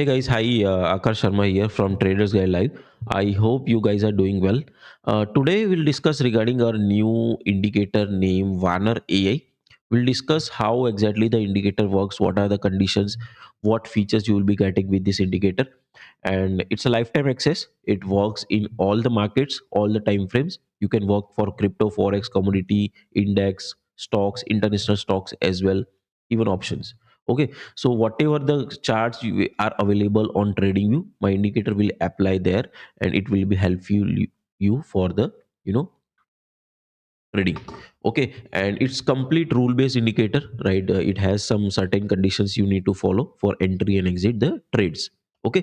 Hey guys, hi, Akash Sharma here from Traders Guide Live. I hope you guys are doing well. Today we'll discuss regarding our new indicator named Vanar AI. We'll discuss how exactly the indicator works, what are the conditions, what features you will be getting with this indicator, and it's a lifetime access. It works in all the markets, all the time frames. You can work for crypto, forex, commodity, index, stocks, international stocks as well, even options. Okay, so whatever the charts you are available on TradingView, my indicator will apply there, and it will be helpful you for the trading. Okay, and it's complete rule based indicator, right? It has some certain conditions you need to follow for entry and exit the trades. Okay.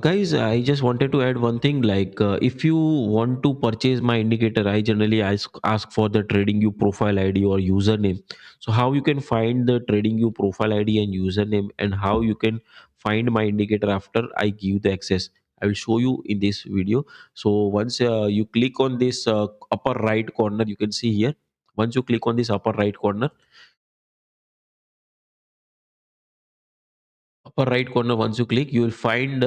Guys, I just wanted to add one thing. Like, if you want to purchase my indicator, I generally ask for the TradingView profile ID or username. So, how you can find the TradingView profile ID and username, and how you can find my indicator after I give the access, I will show you in this video. So, once you click on this upper right corner, you can see here. Once you click on this upper right corner, once you click, you will find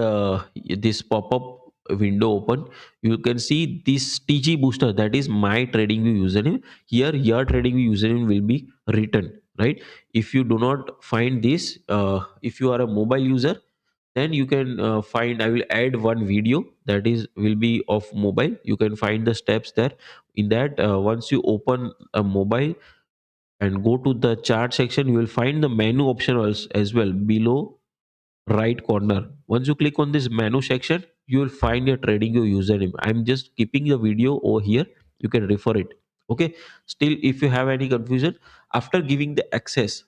this pop-up window open. You can see this TG booster, that is my TradingView username. Here your TradingView username will be written, right? If you do not find this, if you are a mobile user, then you can find, I will add one video that is will be of mobile. You can find the steps there. In that, once you open a mobile and go to the chart section, you will find the menu option as well below right corner. Once you click on this menu section, you will find your TradingView username. I'm just keeping the video over here. You can refer it. Okay. Still, if you have any confusion, after giving the access,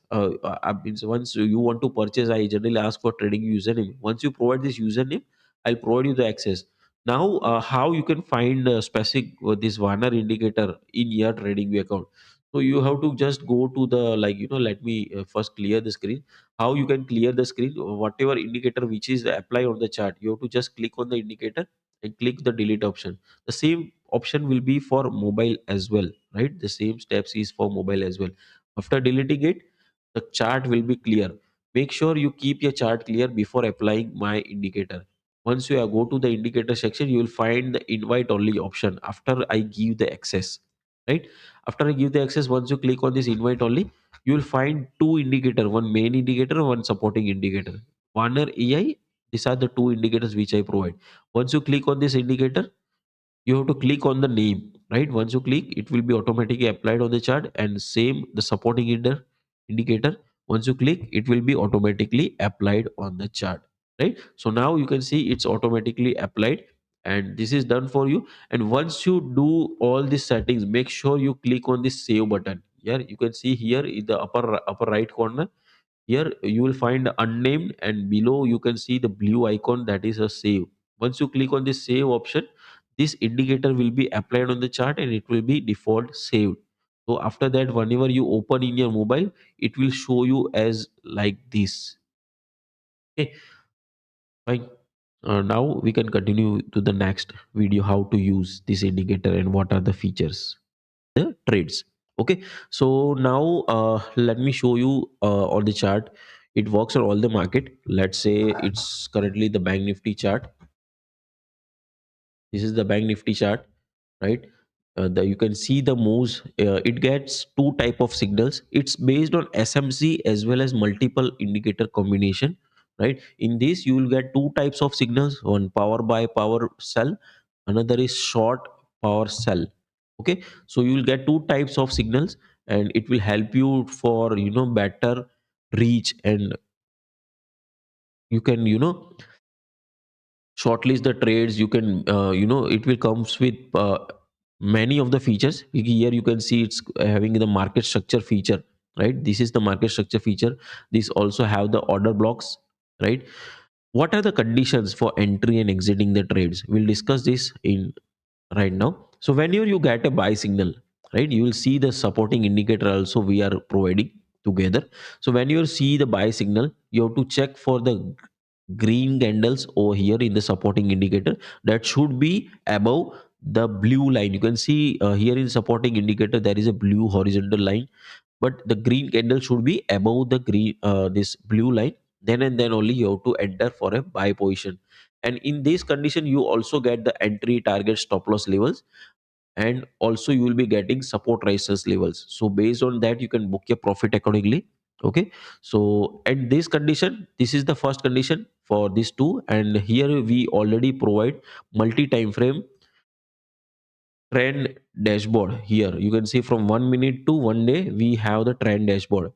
means once you want to purchase, I generally ask for TradingView username. Once you provide this username, I'll provide you the access. Now, how you can find specific this Warner indicator in your TradingView account? So you have to just go to the, like, let me first clear the screen. How you can clear the screen? Whatever indicator which is applied on the chart, you have to just click on the indicator and click the delete option. The same option will be for mobile as well, right? The same steps is for mobile as well. After deleting it, the chart will be clear. Make sure you keep your chart clear before applying my indicator. Once you go to the indicator section, you will find the invite only option after I give the access, right? After I give the access, once you click on this invite only, you will find two indicator, one main indicator, one supporting indicator. Warner AI, these are the two indicators which I provide. Once you click on this indicator, you have to click on the name, right? Once you click, it will be automatically applied on the chart, and same the supporting indicator. Once you click, it will be automatically applied on the chart, right? So now you can see it's automatically applied, and this is done for you. And once you do all these settings, make sure you click on this save button. Here you can see, here in the upper right corner, here you will find unnamed, and below you can see the blue icon, that is a save. Once you click on this save option, this indicator will be applied on the chart and it will be default saved. So after that, whenever you open in your mobile, it will show you as like this. Okay, fine. Now we can continue to the next video, how to use this indicator and what are the features, the trades. Okay, so now let me show you on the chart. It works on all the market. Let's say it's currently the bank nifty chart. This is the bank nifty chart, right? You can see the moves. It gets two type of signals. It's based on smc as well as multiple indicator combination, right? In this, you will get two types of signals: one power buy, power sell, another is short, power sell. Okay, so you will get two types of signals, and it will help you for better reach, and you can shortlist the trades. You can it will comes with many of the features. Here you can see it's having the market structure feature, right? This is the market structure feature. This also have the order blocks, right? What are the conditions for entry and exiting the trades? We'll discuss this in right now. So whenever you get a buy signal, right, you will see the supporting indicator also we are providing together. So when you see the buy signal, you have to check for the green candles over here in the supporting indicator, that should be above the blue line. You can see here in supporting indicator there is a blue horizontal line, but the green candle should be above the green this blue line. then and then only you have to enter for a buy position. And in this condition you also get the entry, target, stop loss levels, and also you will be getting support resistance levels. So based on that you can book your profit accordingly. Okay, so at this condition, this is the first condition for these two, and here we already provide multi time frame trend dashboard. Here you can see from 1 minute to 1 day we have the trend dashboard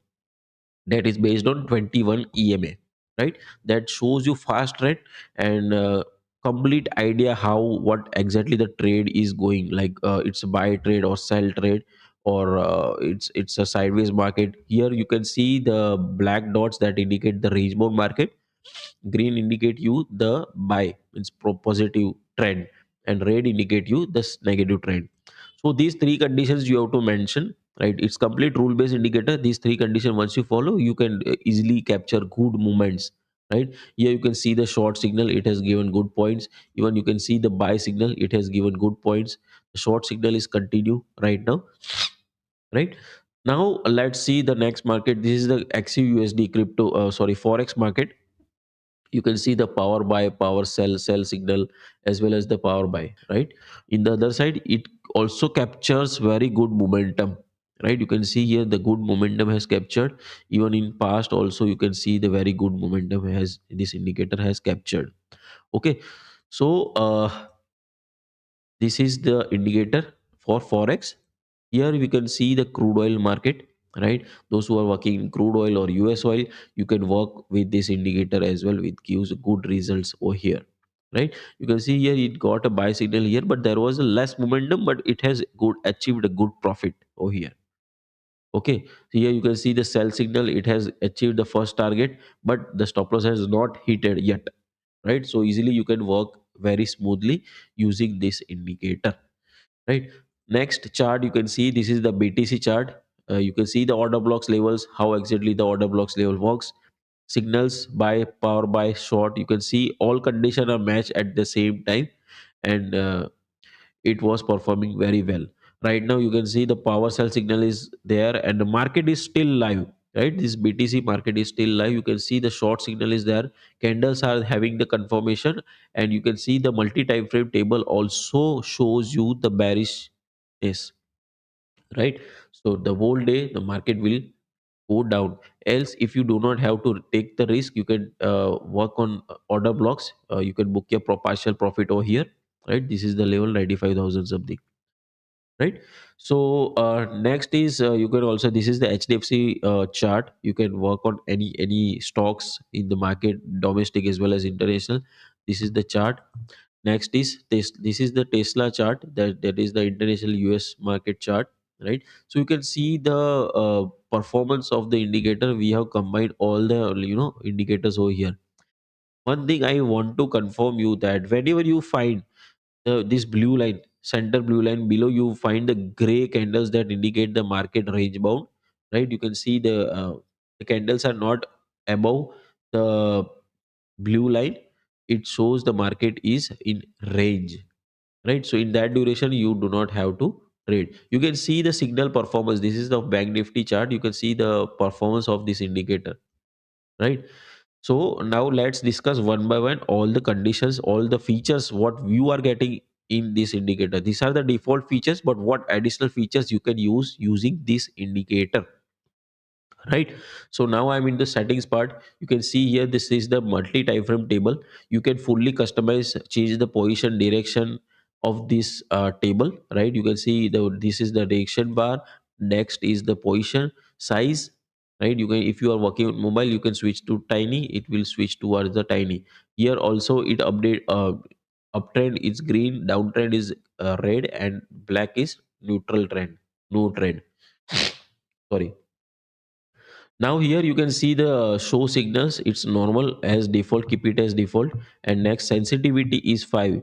that is based on 21 EMA, right? That shows you fast trend and complete idea how what exactly the trade is going, like it's a buy trade or sell trade, or it's a sideways market. Here you can see the black dots that indicate the range bound market, green indicate you the buy, it's positive trend, and red indicate you this negative trend. So these three conditions you have to mention, right? It's complete rule based indicator. These three conditions once you follow, you can easily capture good movements, right? Here you can see the short signal, it has given good points. Even you can see the buy signal, it has given good points. The short signal is continue right now, right? Now let's see the next market. This is the XUSD crypto, sorry, forex market. You can see the power buy, power sell signal, as well as the power buy, right? In the other side it also captures very good momentum, right? You can see here the good momentum has captured. Even in past also you can see the very good momentum has this indicator has captured. Okay, so this is the indicator for forex. Here we can see the crude oil market, right? Those who are working in crude oil or US oil, you can work with this indicator as well. It gives good results over here, right? You can see here it got a buy signal here, but there was a less momentum, but it has good achieved a good profit over here. Okay, so here you can see the sell signal. It has achieved the first target, but the stop loss has not hit it yet, right? So easily you can work very smoothly using this indicator, right? Next chart, you can see this is the BTC chart. You can see the order blocks levels, how exactly the order blocks level works. Signals, buy, power buy, short, you can see all condition are matched at the same time, and it was performing very well. Right now you can see the power sell signal is there and the market is still live, right? This BTC market is still live. You can see the short signal is there, candles are having the confirmation, and you can see the multi time frame table also shows you the bearishness, right? So the whole day the market will go down. Else if you do not have to take the risk, you can work on order blocks. You can book your partial profit over here, right? This is the level 95,000 something, right? So next is you can also, this is the HDFC chart. You can work on any stocks in the market, domestic as well as international. This is the chart. Next is this is the Tesla chart, that is the international US market chart, right? So you can see the performance of the indicator. We have combined all the indicators over here. One thing I want to confirm you, that whenever you find this blue line, center blue line below, you find the gray candles that indicate the market range bound, right? You can see the candles are not above the blue line. It shows the market is in range, right? So in that duration you do not have to trade. You can see the signal performance. This is the bank nifty chart. You can see the performance of this indicator, right? So now let's discuss one by one all the conditions, all the features what you are getting in this indicator. These are the default features, but what additional features you can use using this indicator, right? So now I'm in the settings part. You can see here this is the multi time frame table. You can fully customize, change the position direction of this table, right? You can see this is the direction bar. Next is the position size, right? You can, if you are working on mobile, you can switch to tiny, it will switch towards the tiny. Here also it update, uptrend is green, downtrend is red, and black is neutral trend, no trend, sorry. Now here you can see the show signals. It's normal as default. Keep it as default. And next, sensitivity is 5.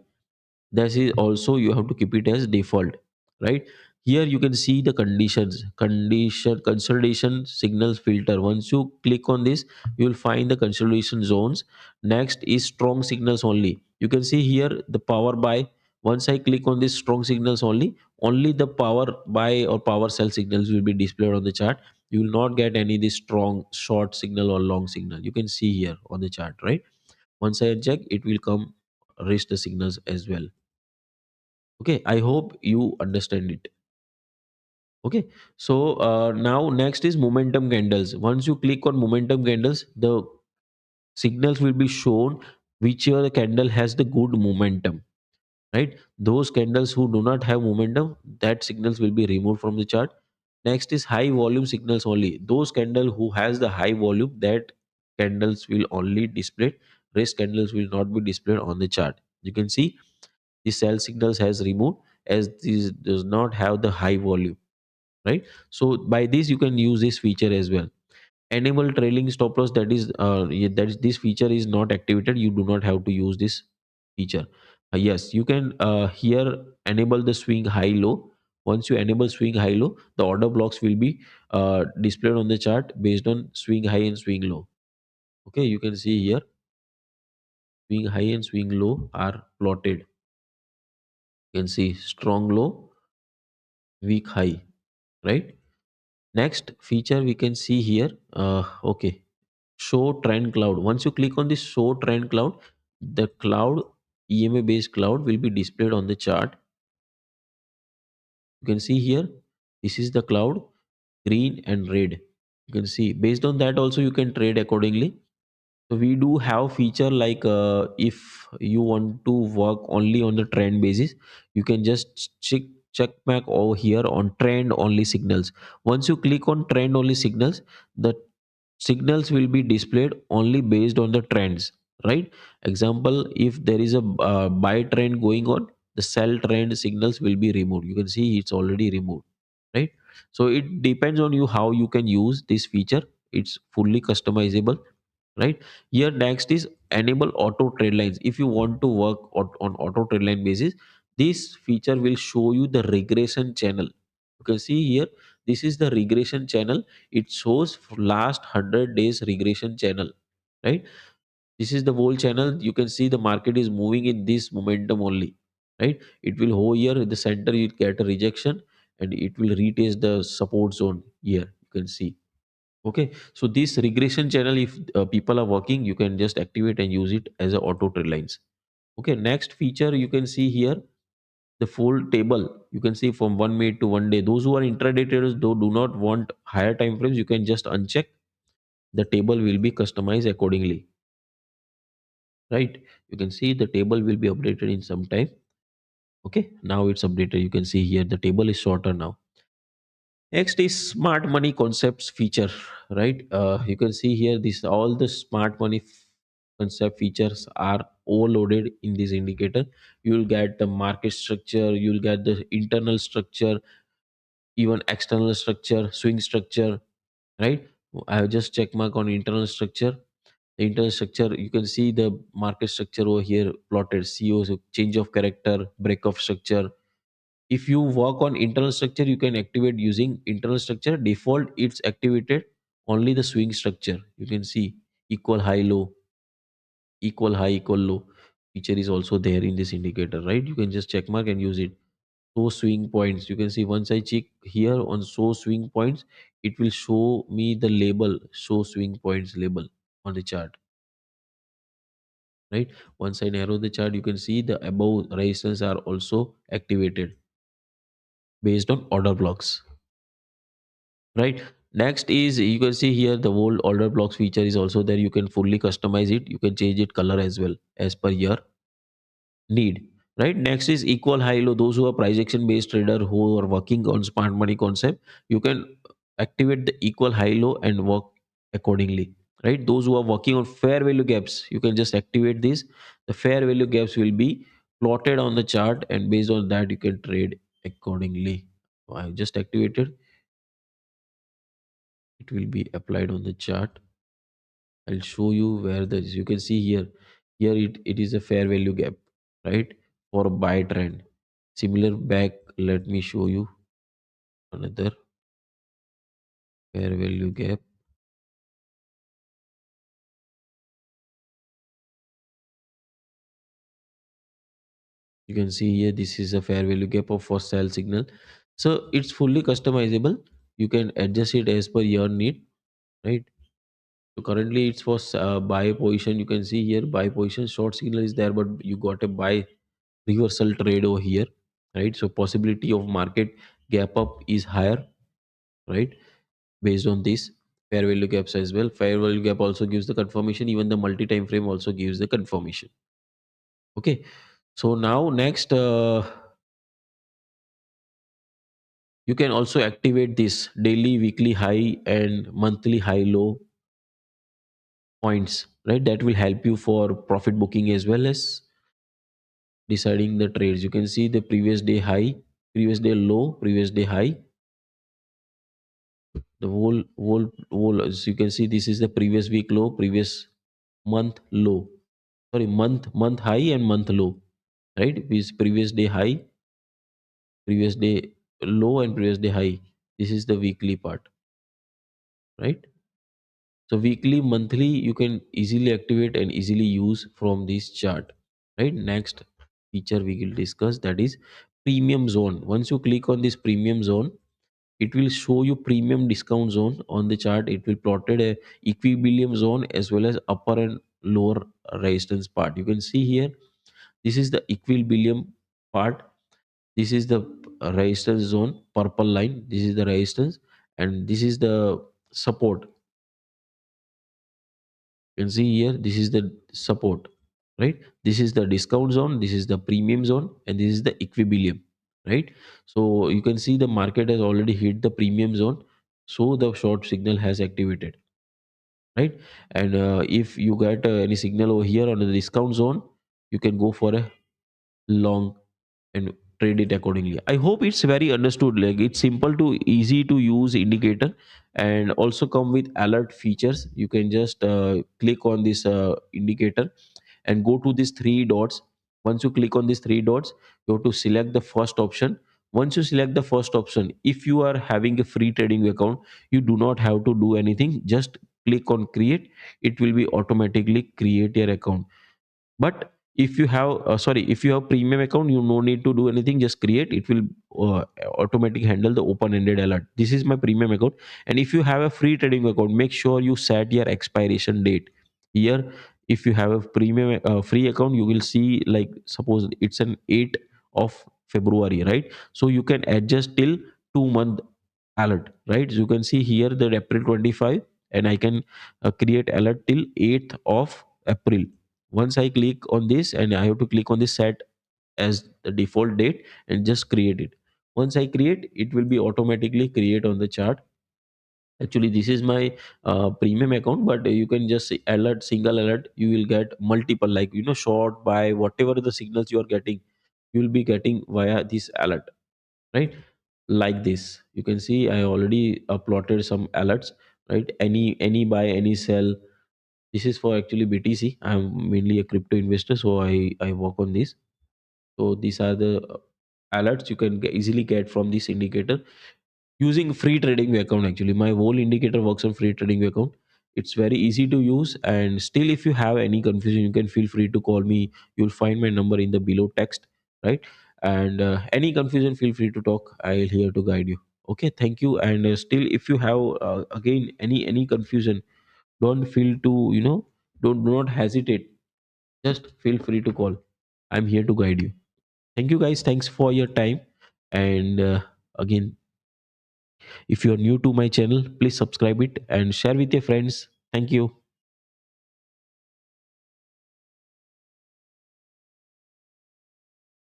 That is also you have to keep it as default, right? Here you can see the condition consolidation signals filter. Once you click on this, you will find the consolidation zones. Next is strong signals only. You can see here the power buy. Once I click on this strong signals only, only the power buy or power sell signals will be displayed on the chart. You will not get any this strong short signal or long signal. You can see here on the chart, right? Once I check, it will come reach the signals as well. Okay, I hope you understand it. Okay, so now next is momentum candles. Once you click on momentum candles, the signals will be shown which your candle has the good momentum, right? Those candles who do not have momentum, that signals will be removed from the chart. Next is high volume signals only. Those candle who has the high volume, that candles will only display. Rest candles will not be displayed on the chart. You can see the sell signals has removed as this does not have the high volume, right? So by this you can use this feature as well. Enable trailing stop loss, that is that is, this feature is not activated. You do not have to use this feature. Yes, you can here enable the swing high low. Once you enable swing high low, the order blocks will be displayed on the chart based on swing high and swing low. Okay, you can see here swing high and swing low are plotted. You can see strong low, weak high, right? Next feature we can see here, okay, show trend cloud. Once you click on this show trend cloud, the cloud, EMA based cloud, will be displayed on the chart. You can see here, this is the cloud, green and red. You can see based on that also you can trade accordingly. So we do have feature like if you want to work only on the trend basis, you can just check back over here on trend only signals. Once you click on trend only signals, the signals will be displayed only based on the trends, right? Example, if there is a buy trend going on, the sell trend signals will be removed. You can see it's already removed, right? So it depends on you how you can use this feature. It's fully customizable, right? Here next is enable auto trade lines. If you want to work on auto trade line basis, this feature will show you the regression channel. You can see here, this is the regression channel. It shows last 100 days regression channel, right? This is the whole channel. You can see the market is moving in this momentum only, right? It will hold here in the center, you get a rejection, and it will retest the support zone here. You can see. Okay, so this regression channel, if people are working, you can just activate and use it as a auto trade lines. Okay, next feature you can see here, the full table. You can see from 1 minute to 1 day. Those who are intraday traders, though do not want higher time frames, you can just uncheck. The table will be customized accordingly, right? You can see the table will be updated in some time. Okay, now it's updated. You can see here the table is shorter now. Next is smart money concepts feature, right? You can see here this all the smart money concept features are overloaded in this indicator. You will get the market structure, you will get the internal structure, even external structure, swing structure, right? I have just check mark on internal structure. The internal structure, you can see the market structure over here plotted. COs, change of character, break of structure. If you work on internal structure, you can activate using internal structure. Default it's activated only the swing structure. You can see equal high low, equal high, equal low feature is also there in this indicator, right? You can just check mark and use it. Show swing points, you can see once I check here on show swing points, it will show me the label show swing points label on the chart, right? Once I narrow the chart, you can see the above resistance are also activated based on order blocks, right? Next is you can see here the whole order blocks feature is also there. You can fully customize it. You can change it color as well as per your need, right? Next is equal high low. Those who are price action based trader who are working on smart money concept, you can activate the equal high low and work accordingly, right? Those who are working on fair value gaps, you can just activate this. The fair value gaps will be plotted on the chart, and based on that you can trade accordingly. So I just activated, it will be applied on the chart. I'll show you where the, you can see here, it is a fair value gap, right? For buy trend. Similar back, let me show you another fair value gap. You can see here this is a fair value gap of for sell signal. So it's fully customizable. You can adjust it as per your need, right? So currently it's for buy position. You can see here buy position, short signal is there, but you got a buy reversal trade over here, right? So possibility of market gap up is higher, right? Based on this fair value gaps as well. Fair value gap also gives the confirmation. Even the multi time frame also gives the confirmation. Okay. So now next, you can also activate this daily, weekly high and monthly high low points, right? That will help you for profit booking as well as deciding the trades. You can see the previous day high, previous day low, previous day high. The whole as you can see, this is the previous week low, previous month low. Sorry, month high and month low, right? This previous day high, previous day low, and previous day high. This is the weekly part, right? So weekly, monthly, you can easily activate and easily use from this chart, right? Next feature we will discuss, that is premium zone. Once you click on this premium zone, it will show you premium discount zone on the chart. It will plotted a equilibrium zone as well as upper and lower resistance part. You can see here, this is the equilibrium part. This is the resistance zone, purple line. This is the resistance, and this is the support. You can see here, this is the support, right? This is the discount zone, this is the premium zone, and this is the equilibrium, right? So you can see the market has already hit the premium zone, so the short signal has activated, right? And if you get any signal over here on the discount zone, you can go for a long and trade it accordingly. I hope it's very understood. Like, it's simple to easy to use indicator, and also come with alert features. You can just click on this indicator and go to these three dots. Once you click on these three dots, you have to select the first option. Once you select the first option, if you are having a free trading account, you do not have to do anything. Just click on create. It will be automatically create your account. But if you have if you have premium account, you no need to do anything. Just create. It will automatically handle the open ended alert. This is my premium account. And if you have a free trading account, make sure you set your expiration date here. If you have a premium free account, you will see, like, suppose it's an 8 of February, right? So you can adjust till 2 month alert, right? So you can see here that April 25, and I can create alert till 8th of April. Once I click on this, and I have to click on this set as the default date, and just create it. Once I create, it will be automatically create on the chart. Actually, this is my premium account, but you can just say alert, single alert. You will get multiple, like, short buy, whatever the signals you are getting, you will be getting via this alert, right? Like this, you can see I already plotted some alerts, right? Any buy, any sell. This is for actually BTC. I'm mainly a crypto investor, so I work on this. So these are the alerts you can easily get from this indicator using free trading account. Actually, my whole indicator works on free trading account. It's very easy to use. And still, if you have any confusion, you can feel free to call me. You'll find my number in the below text, right? And any confusion, feel free to talk. I'll here to guide you. Okay, thank you. And still, if you have again any confusion, don't feel to, don't do not hesitate. Just feel free to call. I'm here to guide you. Thank you, guys. Thanks for your time. And again, if you're new to my channel, please subscribe it and share with your friends. Thank you.